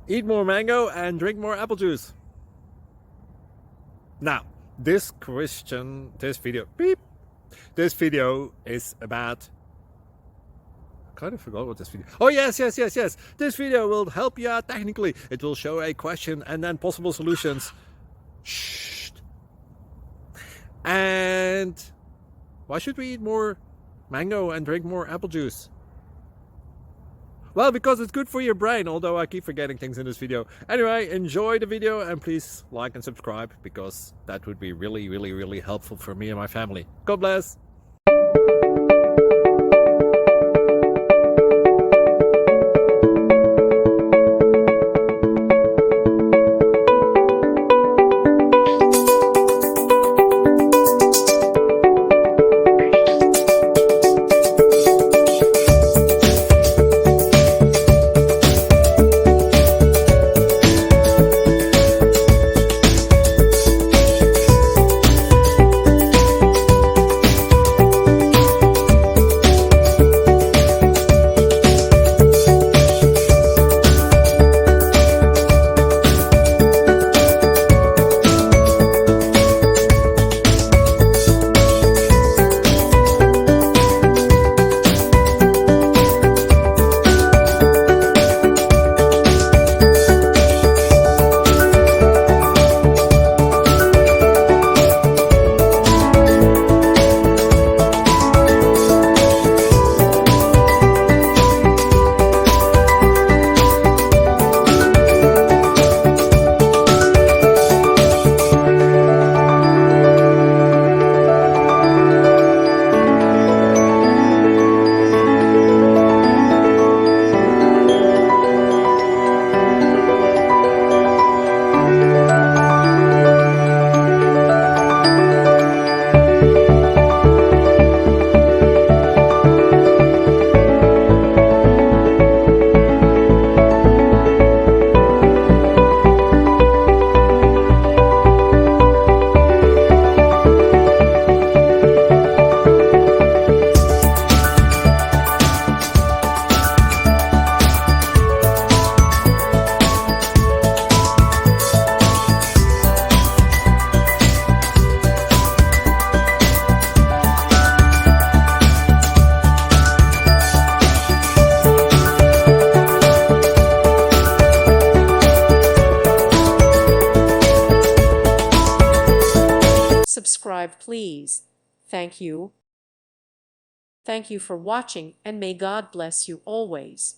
Eat more mango and drink more apple juice. Now, this video is about, I kind of forgot what this video. Oh, yes. This video will help you out technically. It will show a question and then possible solutions. Shh. And why should we eat more mango and drink more apple juice? Well, because it's good for your brain, although I keep forgetting things in this video. Anyway, enjoy the video and please like and subscribe, because that would be really helpful for me and my family. God bless! Subscribe, please. Thank you. Thank you for watching, and may God bless you always.